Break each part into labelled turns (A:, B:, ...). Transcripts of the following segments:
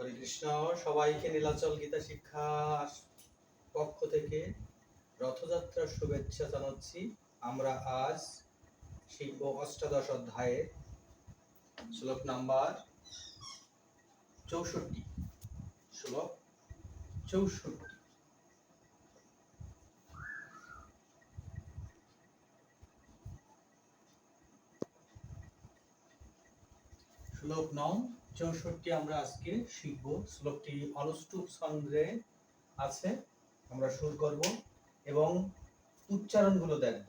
A: হরে কৃষ্ণ। সবাইকে নীলাচল গীতা শিক্ষা পক্ষ থেকে রথযাত্রার শুভেচ্ছা জানাচ্ছি। আমরা আজ শিখব অষ্টাদশ অধ্যায়ের শ্লোক নাম্বার 64। শ্লোক 64। শ্লোক নং 64 আমরা আজকে শিখব। শ্লোকটি অনুষ্টুপ ছন্দে আছে। আমরা সুর করব এবং উচ্চারণগুলো দেখব।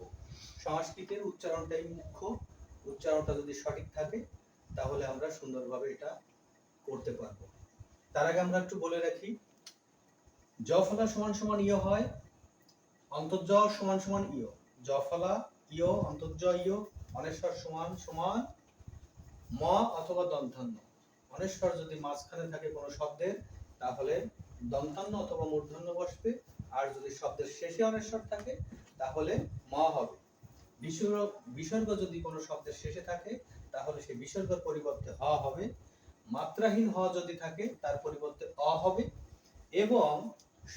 A: সংস্কৃতের উচ্চারণটাই মুখ্য। উচ্চারণটা যদি সঠিক থাকে তাহলে আমরা সুন্দরভাবে এটা করতে পারবো। তার আগে আমরা একটু বলে রাখি, জফলা সমান সমান ইয় হয়, অন্তর্জ সমান সমান ইয়। জফলা ইয়, অন্তর্জ ইয়, অনেশ্বর সমান সমান ম অথবা দন্তান্ন। অনেশ্বর যদি মাঝখানে থাকে কোনো শব্দের তাহলে দন্তান্ন অথবা মূর্ধন্য বসবে, আর যদি শব্দের শেষে অনেশ্বর থাকে তাহলে ম হবে। বিসর্গ যদি কোনো শব্দের শেষে থাকে তাহলে সেই বিসর্গের পরিবর্তে হ হবে। মাত্রাহীন হ যদি থাকে তার পরিবর্তে অ হবে, এবং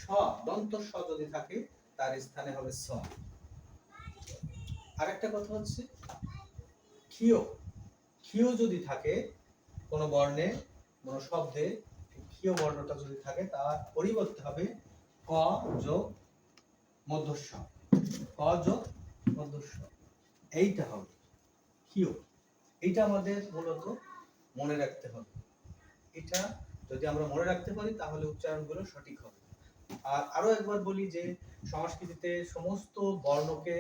A: স দন্ত স যদি থাকে তার স্থানে হবে স। আরেকটা কথা হচ্ছে, ক্ষীয় ক্ষীয় যদি থাকে কোনো বর্ণে কোনো শব্দে, ক্ষীয় বর্ণটা যদি থাকে তার পরিবর্তে হবে ক যোগ মধ্যস্ব। ক যোগ মধ্যস্ব এইটা হবে ক্ষীয়। এইটা আমাদের মূলত মনে রাখতে হবে। এটা যদি আমরা মনে রাখতে পারি তাহলে উচ্চারণগুলো সঠিক হবে। আর আরো একবার বলি যে সংস্কৃতিতে সমস্ত বর্ণকে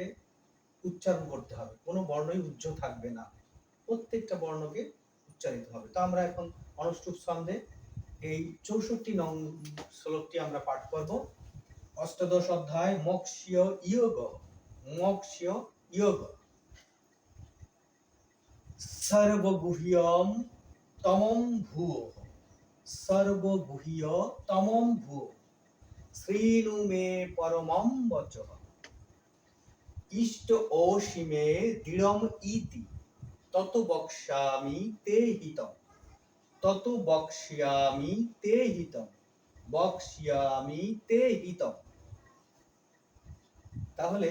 A: উচ্চারণ করতে হবে, কোনো বর্ণই উজ্জ থাকবে না, প্রত্যেকটা বর্ণকে উচ্চারিত হবে। তো আমরা এখন অনুষ্টুপ ছন্দে এই 64 নং শ্লোকটি আমরা পাঠ করব। অষ্টাদশ অধ্যায় মোক্ষীয় ইয়োগ। মোক্ষীয় ইয়োগ। সর্বগুহ্যম তমম ভুয়ো। সর্বগুহ্য তমম ভুয়ো। শ্রীণু মে পরমম বচঃ। ইষ্ট অসীমে দৃঢ়ম ইতি। তত বক্ষ্যামি তে হিতম। তত বক্ষ্যামি তে হিতম। বক্ষ্যামি তে হিতম। তাহলে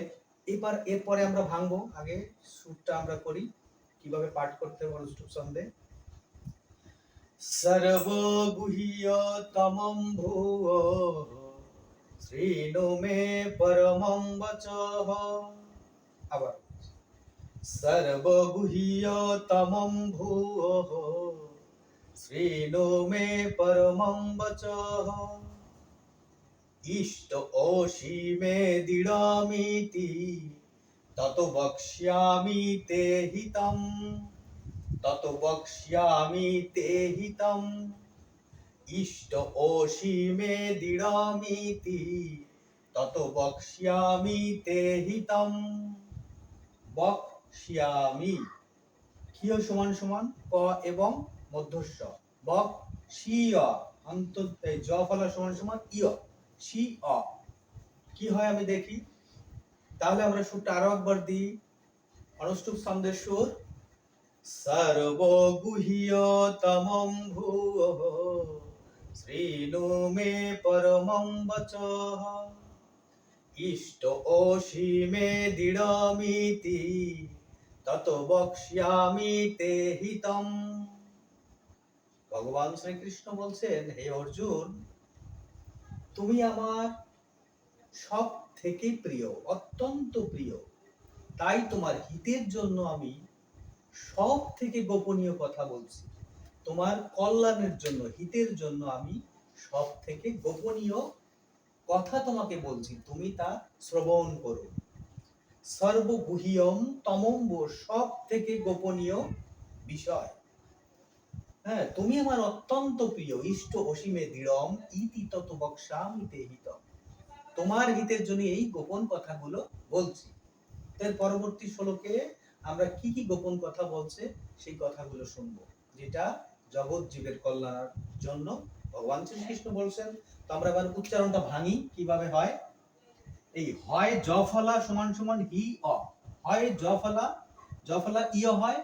A: এরপরে আমরা ভাঙবো। আগে সুরটা আমরা করি, কিভাবে পাঠ করতে হবে অনুষ্টুপ ছন্দে। সর্বগুহ্যতমম ভুয়ো। শ্রীণু মে পরমম বচঃ। আবার সর্বগুহ্যতমম ভুয়ো। শ্রীণু মে পরমম বচঃ। ইষ্ট অসীমে দৃঢ়মিতি। তত বক্ষ্যামি তে হিতম। তত বক্ষ্যামি তে হিতম। ইষ্ট অসীমে দৃঢ়মিতি। তত বক্ষ্যামি তে হিতম। বক্ষ্যামি ক্ষীয় সমান সমান ক এবং মধ্যস্ব। বক্ষ্যিয় জ ফলা সমান সমান ইয়। সি অ কি হয় আমি দেখি। তাহলে আমরা সুরটা আরো একবার দিই। অনুষ্টুপ ছন্দের সুর। সর্বগুহ্যতমম ভুয়ো। শ্রীণু মে পরমম বচঃ। ইষ্ট অসীমে দৃঢ়মিতি। তত বক্ষ্যামি তে হিতম। ভগবান শ্রীকৃষ্ণ বলছেন, হে অর্জুন, তুমি আমার সব থেকে প্রিয়, অত্যন্ত প্রিয়। তাই তোমার হিতের জন্য আমি সব থেকে গোপনীয় কথা বলছি। তোমার কল্যাণের জন্য, হিতের জন্য আমি সব থেকে গোপনীয় কথা তোমাকে বলছি, তুমি তা শ্রবণ করো। সর্বগুহ্যম তমম ভুয়ো, সব থেকে গোপনীয় বিষয়। হ্যাঁ, তুমি আমার অত্যন্ত প্রিয়। ইষ্ট অসীমে দৃঢ়ম ইতি তত বক্ষ্যামি তে হিতম। তোমার হিতের জন্য এই গোপন কথাগুলো বলছি। এর পরবর্তী শ্লোকে আমরা কি কি গোপন কথা বলছে সেই কথাগুলো শুনবো, যেটা জগৎ জীবের কল্যাণের জন্য ভগবান শ্রীকৃষ্ণ বলছেন। তো আমরা এবার উচ্চারণটা ভাঙি কিভাবে হয়। এই হয় জ ফলা সমান সমান হি অ। হয় জ ফলা ইয় হয়,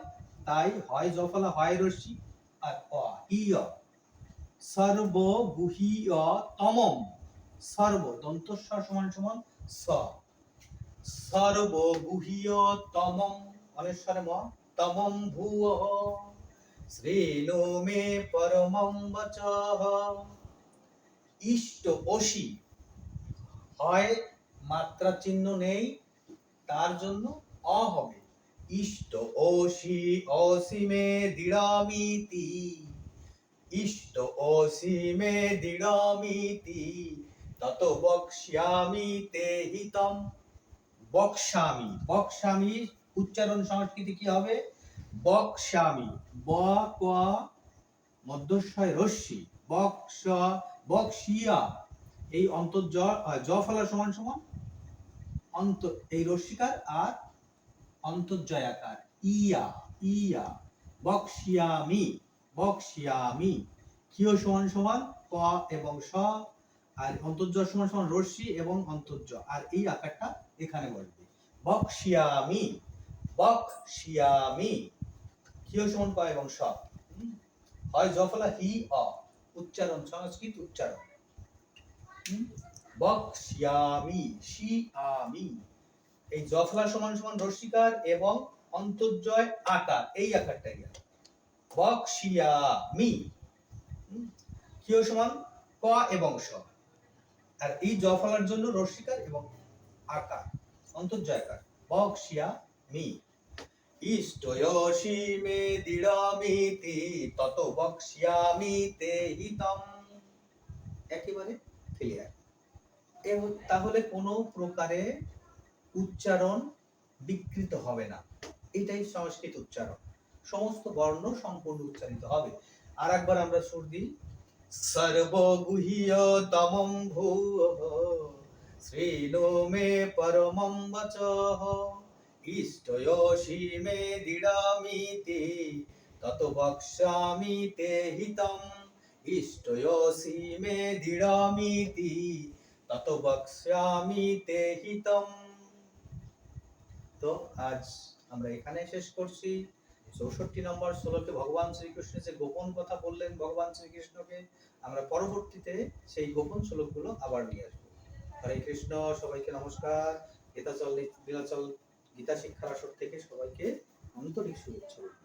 A: তাই হয় জ ফলা হয় রস্যি আর অ ইয়। সর্বগুহ্যতমম, সর্ব দন্তস্ব সমান সমান স, সর্বগুহ্যতমম অনেশ্বরে ম, তমম ভুবঃ শ্রীণু মে পরমম বচঃ। ইষ্ট অসি হয় মাত্রা চিহ্ন নেই, তার জন্য অ হবে। ইষ্ট অসি অসীমে দৃঢ়মিতি, ইষ্ট অসীমে দৃঢ়মিতি তত বক্ষ্যামি তে হিতম। বক্ষ্যামি, বক্ষ্যামি উচ্চারণ সংস্কৃতি কি হবে? বক্ষ্যামি, ব ক মধ্যস্বয় রস্যি, বক্ষ বক্সিয়া, এই অন্তর জ ফলা সমান সমান অন্ত, এই রস্যিকার আর অন্তর্জয়াকার ইয়া, ইয়া বক্সিয়ামি, বক্সিয়ামি। কিয় সমান সমান ক এবং স, আর অন্তর্জ সমান সমান রস্যি এবং অন্তর্জ, আর এই আকারটা এখানে বসবে বক্সিয়ামি, বক্সিয়ামি। কিয় সমান ক এবং স, হয় জ ফলা হি অ, উচ্চারণ সংস্কৃত উচ্চারণ। বক্সিয়ামি, শিয়ামি, এই জ ফলা সমান সমান রস্যিকার এবং অন্তর্জয় আকার, এই আকারটাই বক্সিয়ামি। কিয় সমান ক এবং স, আর এই জ ফলার জন্য রস্যিকার এবং আকার অন্তর্জয় আকার বক্সিয়ামি। ইষ্টয়সি মে দৃঢ়মিতি তত বক্সিয়ামি তে হিতম। একেবারে ক্লিয়ার। তাহলে কোনো প্রকারে উচ্চারণ বিকৃত হবে না, এটাই সংস্কৃত উচ্চারণ, সমস্ত বর্ণ সম্পূর্ণ উচ্চারিত হবে। আর একবার আমরা সুর দিই, সর্বগুহ্যতমম ভুবঃ শ্রীণু মে পরমম বচঃ। ইষ্টয়সি মে দৃঢ়মিতি তত বক্ষ্যামি তে হিতম। ইষ্টয়সি মে দৃঢ়মিতি তত বক্ষ্যামি তে হিতম। তো আজ আমরা এখানে শেষ করছি। 64 নম্বর শ্লোকে ভগবান শ্রীকৃষ্ণ যে গোপন কথা বললেন ভগবান শ্রীকৃষ্ণকে, আমরা পরবর্তীতে সেই গোপন শ্লোকগুলো আবার নিয়ে আসবো। হরে কৃষ্ণ, সবাইকে নমস্কার। গীতাচল নীলাচল গীতা শিক্ষার আসর থেকে সবাইকে আন্তরিক শুভেচ্ছা।